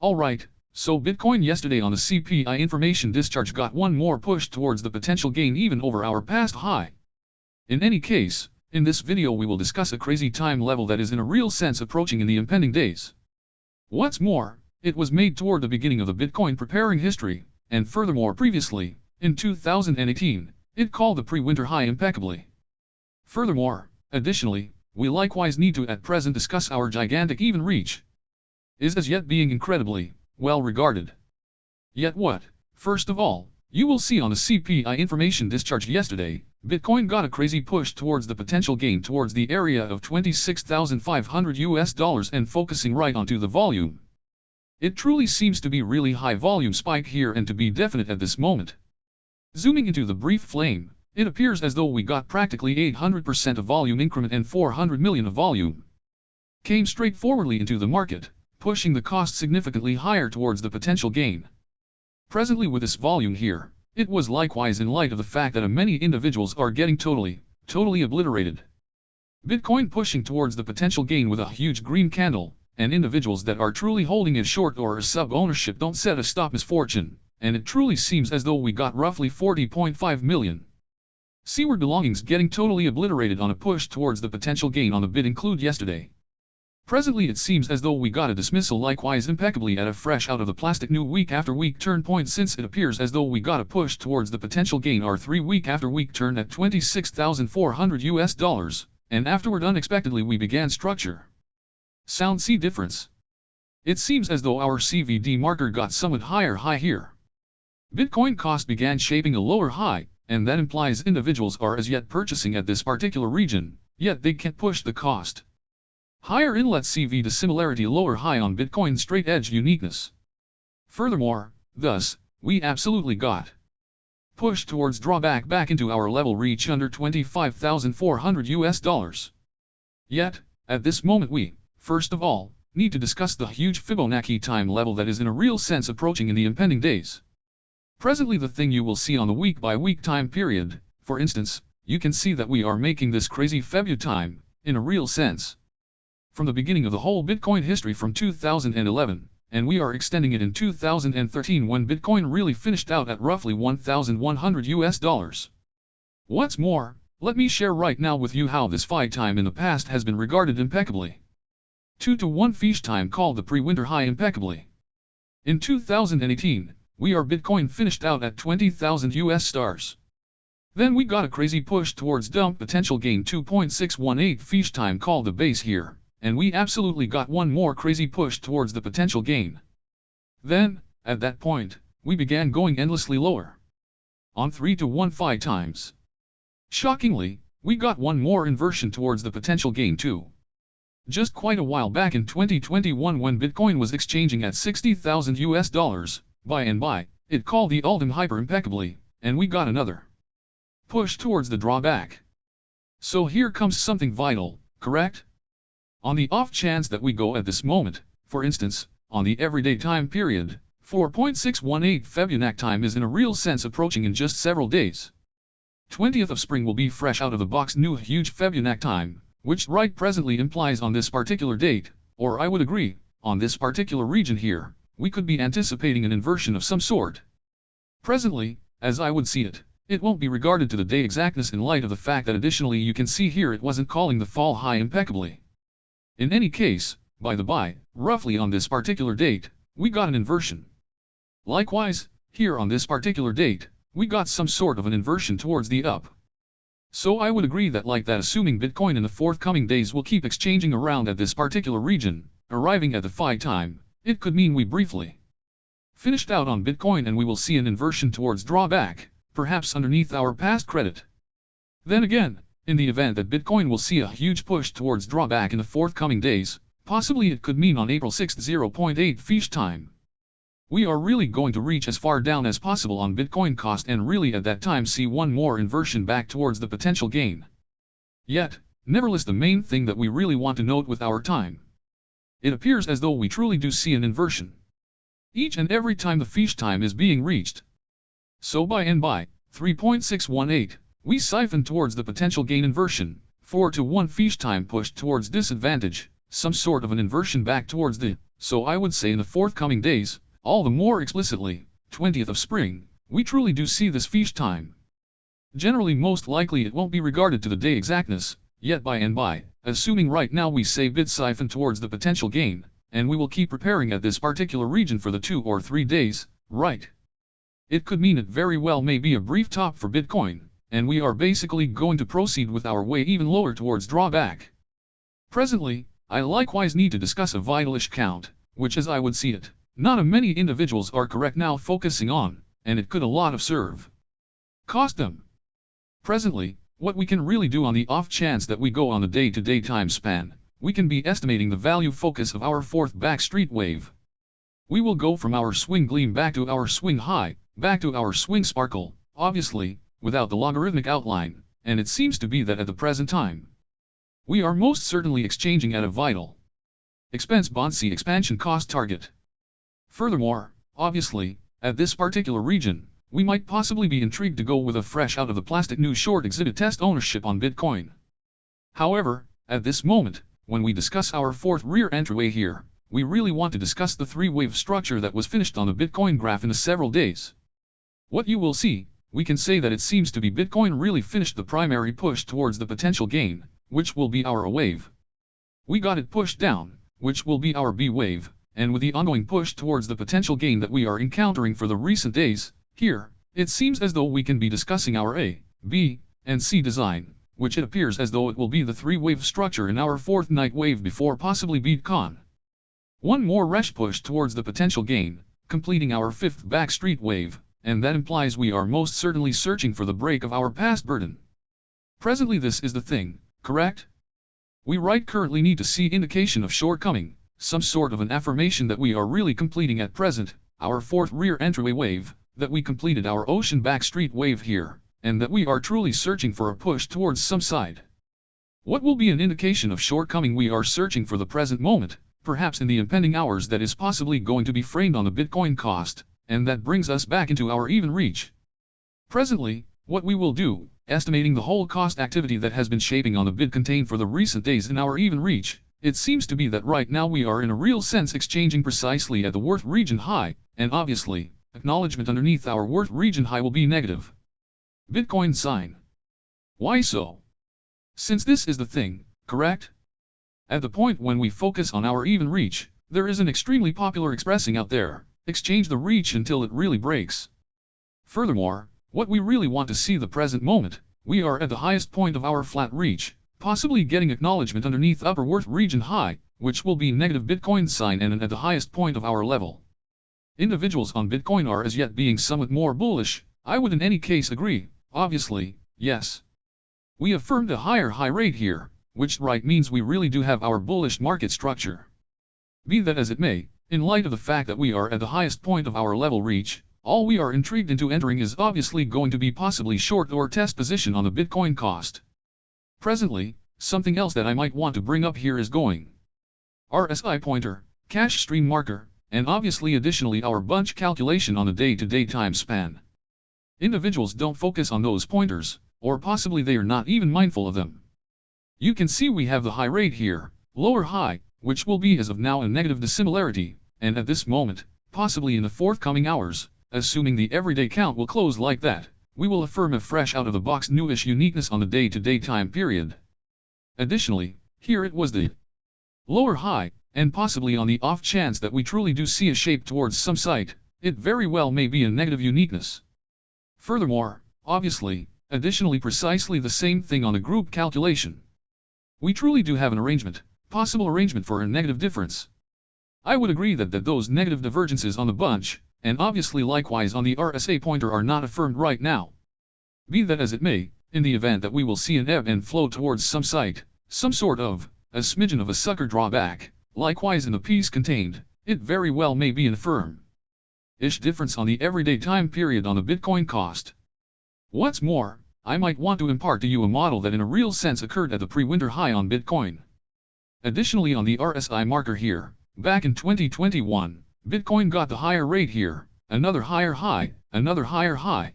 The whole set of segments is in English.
Alright, so Bitcoin yesterday on the CPI information discharge got one more push towards the potential gain even over our past high. In any case, in this video we will discuss a crazy time level that is in a real sense approaching in the impending days. What's more, it was made toward the beginning of the Bitcoin preparing history, and furthermore previously, in 2018, it called the pre-winter high impeccably. Furthermore, additionally, we likewise need to at present discuss our gigantic even reach. Is as yet being incredibly well regarded. Yet what? First of all, you will see on the CPI information discharge yesterday, Bitcoin got a crazy push towards the potential gain towards the area of $26,500 and focusing right onto the volume. It truly seems to be really high volume spike here and to be definite at this moment. Zooming into the brief flame, it appears as though we got practically 800% of volume increment and 400 million of volume. Came straightforwardly into the market, pushing the cost significantly higher towards the potential gain. Presently with this volume here, it was likewise in light of the fact that many individuals are getting totally obliterated. Bitcoin pushing towards the potential gain with a huge green candle, and individuals that are truly holding it short or a sub-ownership don't set a stop misfortune, and it truly seems as though we got roughly 40.5 million. Seaward belongings getting totally obliterated on a push towards the potential gain on the bid include yesterday. Presently it seems as though we got a dismissal likewise impeccably at a fresh out of the plastic new week after week turn point, since it appears as though we got a push towards the potential gain our 3 week after week turn at $26,400, and afterward unexpectedly we began structure. Sound see difference? It seems as though our CVD marker got somewhat higher high here. Bitcoin cost began shaping a lower high, and that implies individuals are as yet purchasing at this particular region, yet they can't push the cost. Higher inlet CV dissimilarity lower high on Bitcoin straight edge uniqueness. Furthermore, thus, we absolutely got pushed towards drawback back into our level reach under $25,400. Yet, at this moment we, first of all, need to discuss the huge Fibonacci time level that is in a real sense approaching in the impending days. Presently the thing you will see on the week by week time period, for instance, you can see that we are making this crazy Febu time, in a real sense. From the beginning of the whole Bitcoin history from 2011, and we are extending it in 2013 when Bitcoin really finished out at roughly $1,100. What's more, let me share right now with you how this FI time in the past has been regarded impeccably. 2 to 1 fiche time called the pre-winter high impeccably. In 2018, our Bitcoin finished out at $20,000. Then we got a crazy push towards dump potential gain 2.618 fiche time called the base here, and we absolutely got one more crazy push towards the potential gain. Then, at that point, we began going endlessly lower. On 3 to 1 FI times. Shockingly, we got one more inversion towards the potential gain too. Just quite a while back in 2021 when Bitcoin was exchanging at $60,000, by and by, it called the ultim hyper impeccably, and we got another push towards the drawback. So here comes something vital, correct? On the off chance that we go at this moment, for instance, on the everyday time period, 4.618 Fibonacci time is in a real sense approaching in just several days. 20th of spring will be fresh out of the box new huge Fibonacci time, which right presently implies on this particular date, or I would agree, on this particular region here, we could be anticipating an inversion of some sort. Presently, as I would see it, it won't be regarded to the day exactness in light of the fact that additionally you can see here it wasn't calling the fall high impeccably. In any case, by the by, roughly on this particular date, we got an inversion. Likewise, here on this particular date, we got some sort of an inversion towards the up. So I would agree that like that assuming Bitcoin in the forthcoming days will keep exchanging around at this particular region, arriving at the FI time, it could mean we briefly finished out on Bitcoin and we will see an inversion towards drawback, perhaps underneath our past credit. Then again, in the event that Bitcoin will see a huge push towards drawback in the forthcoming days, possibly it could mean on April 6th 0.8 fiche time. We are really going to reach as far down as possible on Bitcoin cost and really at that time see one more inversion back towards the potential gain. Yet, nevertheless the main thing that we really want to note with our time. It appears as though we truly do see an inversion each and every time the fiche time is being reached. So by and by, 3.618, we siphon towards the potential gain inversion, 4 to 1 fiche time pushed towards disadvantage, some sort of an inversion back towards the So I would say in the forthcoming days, all the more explicitly, 20th of spring, we truly do see this feast time. Generally most likely it won't be regarded to the day exactness, yet by and by, assuming right now we say bid siphon towards the potential gain, and we will keep preparing at this particular region for the 2 or 3 days, right? It could mean it very well may be a brief top for Bitcoin, and we are basically going to proceed with our way even lower towards drawback. Presently, I likewise need to discuss a vitalish count, which as I would see it, not a many individuals are correct now focusing on, and it could a lot of serve cost them. Presently, what we can really do on the off chance that we go on the day-to-day time span, we can be estimating the value focus of our fourth backstreet wave. We will go from our swing gleam back to our swing high, back to our swing sparkle, obviously, without the logarithmic outline, and it seems to be that at the present time, we are most certainly exchanging at a vital expense Bonsi expansion cost target. Furthermore, obviously, at this particular region, we might possibly be intrigued to go with a fresh out of the plastic new short exhibit test ownership on Bitcoin. However, at this moment, when we discuss our fourth rear entryway here, we really want to discuss the three-wave structure that was finished on the Bitcoin graph in the several days. What you will see, we can say that it seems to be Bitcoin really finished the primary push towards the potential gain, which will be our A wave. We got it pushed down, which will be our B wave, and with the ongoing push towards the potential gain that we are encountering for the recent days, here, it seems as though we can be discussing our A, B, and C design, which it appears as though it will be the three-wave structure in our fourth night wave before possibly Bitcoin. One more resh push towards the potential gain, completing our fifth backstreet wave, and that implies we are most certainly searching for the break of our past burden. Presently this is the thing, correct? We right currently need to see indication of shortcoming, some sort of an affirmation that we are really completing at present, our fourth rear entryway wave, that we completed our ocean backstreet wave here, and that we are truly searching for a push towards some side. What will be an indication of shortcoming we are searching for the present moment, perhaps in the impending hours that is possibly going to be framed on the Bitcoin cost, and that brings us back into our even reach. Presently, what we will do, estimating the whole cost activity that has been shaping on the bid contained for the recent days in our even reach, it seems to be that right now we are in a real sense exchanging precisely at the worth region high, and obviously, acknowledgement underneath our worth region high will be negative. Bitcoin sign. Why so? Since this is the thing, correct? At the point when we focus on our even reach, there is an extremely popular expressing out there, exchange the reach until it really breaks. Furthermore, what we really want to see the present moment, we are at the highest point of our flat reach, possibly getting acknowledgement underneath upper worth region high, which will be negative Bitcoin sign and at the highest point of our level. Individuals on Bitcoin are as yet being somewhat more bullish, I would in any case agree, obviously, yes. We affirmed a higher high rate here, which right means we really do have our bullish market structure. Be that as it may, in light of the fact that we are at the highest point of our level reach, all we are intrigued into entering is obviously going to be possibly short or test position on the Bitcoin cost. Presently, something else that I might want to bring up here is going RSI pointer, cash stream marker, and obviously additionally our bunch calculation on the day-to-day time span. Individuals don't focus on those pointers, or possibly they are not even mindful of them. You can see we have the high rate here, lower high, which will be as of now a negative dissimilarity, and at this moment, possibly in the forthcoming hours, assuming the everyday count will close like that, we will affirm a fresh out of the box newish uniqueness on the day-to-day time period. Additionally, here it was the lower high, and possibly on the off chance that we truly do see a shape towards some site, it very well may be a negative uniqueness. Furthermore, obviously, additionally precisely the same thing on the group calculation. We truly do have an arrangement, possible arrangement for a negative difference. I would agree that those negative divergences on the bunch, and obviously likewise on the RSI pointer are not affirmed right now. Be that as it may, in the event that we will see an ebb and flow towards some site, some sort of, a smidgen of a sucker drawback, likewise in the piece contained, it very well may be an affirm-ish difference on the everyday time period on the Bitcoin cost. What's more, I might want to impart to you a model that in a real sense occurred at the pre-winter high on Bitcoin. Additionally on the RSI marker here, back in 2021, Bitcoin got the higher rate here, another higher high, another higher high.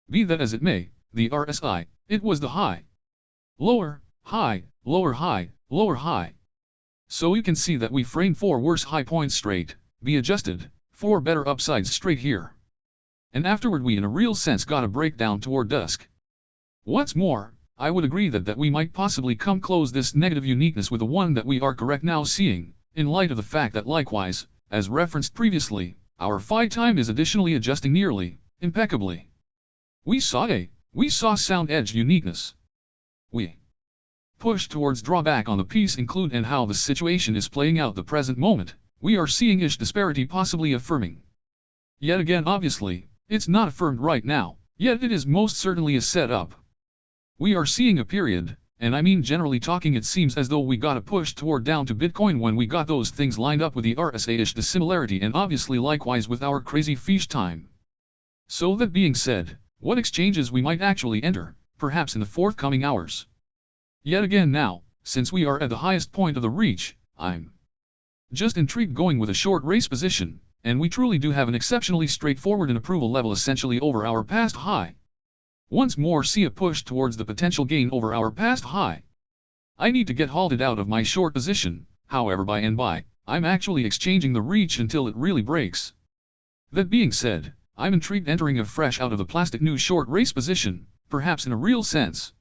Be that as it may, the RSI, it was the high, lower, high, lower high, lower high. So you can see that we framed 4 worse high points straight, be adjusted, 4 better upsides straight here. And afterward we in a real sense got a breakdown toward dusk. What's more, I would agree that we might possibly come close this negative uniqueness with the one that we are correct now seeing, in light of the fact that likewise, as referenced previously, our phi time is additionally adjusting nearly, impeccably. We saw sound edge uniqueness. We push towards drawback on the piece include and how the situation is playing out the present moment, we are seeing ish disparity possibly affirming. Yet again obviously, it's not affirmed right now, yet it is most certainly a setup. We are seeing a period, and I mean generally talking it seems as though we got a push toward down to Bitcoin when we got those things lined up with the RSA-ish dissimilarity and obviously likewise with our crazy fish time. So that being said, what exchanges we might actually enter, perhaps in the forthcoming hours. Yet again now, since we are at the highest point of the reach, I'm just intrigued going with a short race position, and we truly do have an exceptionally straightforward and approval level essentially over our past high. Once more see a push towards the potential gain over our past high. I need to get halted out of my short position, however by and by, I'm actually exchanging the reach until it really breaks. That being said, I'm intrigued entering afresh out of the plastic new short race position, perhaps in a real sense.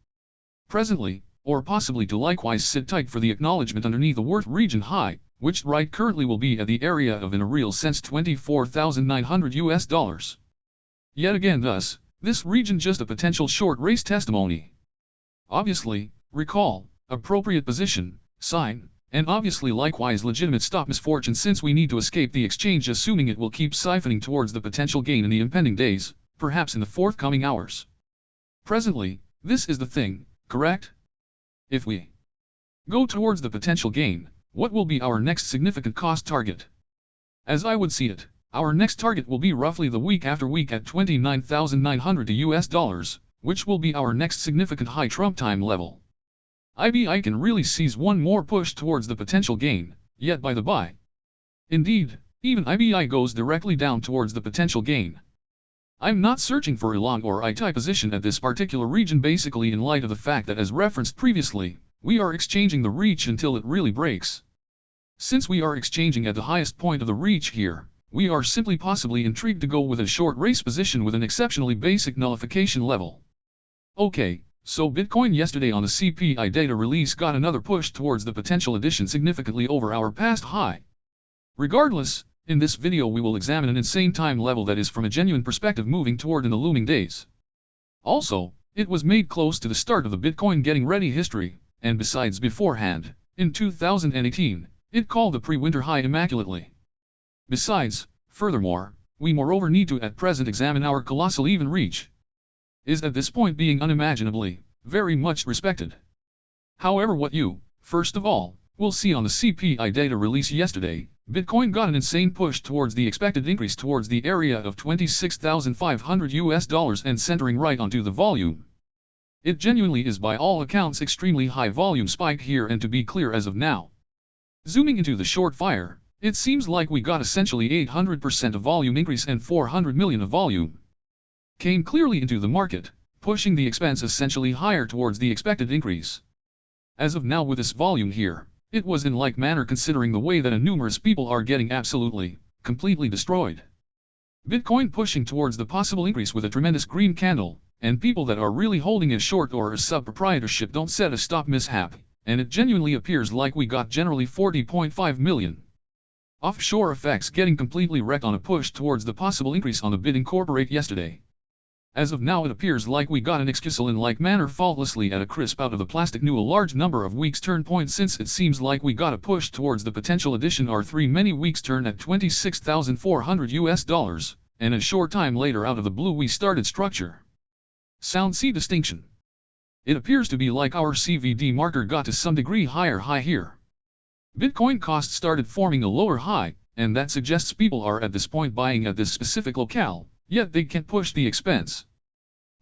Presently, or possibly to likewise sit tight for the acknowledgement underneath the worth region high, which right currently will be at the area of in a real sense $24,900. Yet again thus, this region just a potential short race testimony. Obviously, recall, appropriate position, sign, and obviously likewise legitimate stop misfortune since we need to escape the exchange assuming it will keep siphoning towards the potential gain in the impending days, perhaps in the forthcoming hours. Presently, this is the thing, correct? If we go towards the potential gain, what will be our next significant cost target? As I would see it, our next target will be roughly the week after week at $29,900 to US, which will be our next significant high Trump time level. IBI can really seize one more push towards the potential gain, yet by the by. Indeed, even IBI goes directly down towards the potential gain. I'm not searching for a long or I-type position at this particular region basically in light of the fact that as referenced previously, we are exchanging the reach until it really breaks. Since we are exchanging at the highest point of the reach here, we are simply possibly intrigued to go with a short race position with an exceptionally basic nullification level. Okay, so Bitcoin yesterday on the CPI data release got another push towards the potential addition significantly over our past high. Regardless, in this video we will examine an insane time level that is from a genuine perspective moving toward in the looming days. Also, it was made close to the start of the Bitcoin getting ready history, and besides beforehand, in 2018, it called the pre-winter high immaculately. Besides, furthermore, we moreover need to at present examine our colossal even reach. Is at this point being unimaginably, very much respected. However what you, first of all, will see on the CPI data release yesterday, Bitcoin got an insane push towards the expected increase towards the area of $26,500 and centering right onto the volume. It genuinely is by all accounts extremely high volume spike here and to be clear as of now. Zooming into the short fire, it seems like we got essentially 800% of volume increase and 400 million of volume came clearly into the market, pushing the expense essentially higher towards the expected increase. As of now with this volume here, it was in like manner considering the way that numerous people are getting absolutely, completely destroyed. Bitcoin pushing towards the possible increase with a tremendous green candle, and people that are really holding a short or a sub-proprietorship don't set a stop mishap, and it genuinely appears like we got generally 40.5 million. Offshore effects getting completely wrecked on a push towards the possible increase on the bid incorporate yesterday. As of now it appears like we got an excusal in like manner faultlessly at a crisp out of the plastic new a large number of weeks turn point since it seems like we got a push towards the potential addition R3 many weeks turn at $26,400 and a short time later out of the blue we started structure. Sound C distinction. It appears to be like our CVD marker got to some degree higher high here. Bitcoin cost started forming a lower high, and that suggests people are at this point buying at this specific locale, yet they can't push the expense.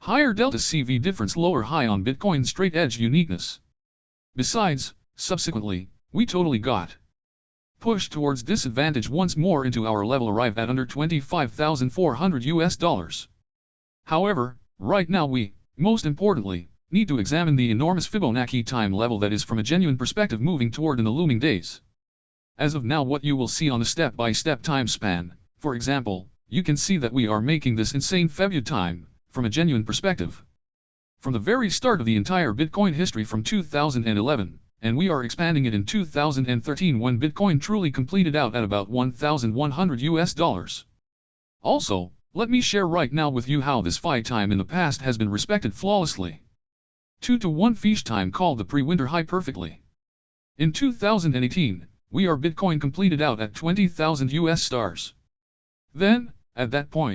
Higher delta CV difference lower high on Bitcoin straight edge uniqueness. Besides, subsequently, we totally got pushed towards disadvantage once more into our level arrive at under $25,400. However, right now we, most importantly, need to examine the enormous Fibonacci time level that is from a genuine perspective moving toward in the looming days. As of now, what you will see on a step-by-step time span, for example, you can see that we are making this insane February time, from a genuine perspective. From the very start of the entire Bitcoin history from 2011, and we are expanding it in 2013 when Bitcoin truly completed out at about $1,100 US. Also, let me share right now with you how this FI time in the past has been respected flawlessly. 2-to-1 fiche time called the pre-winter high perfectly. In 2018, we are Bitcoin completed out at 20,000 US stars. Then, at that point,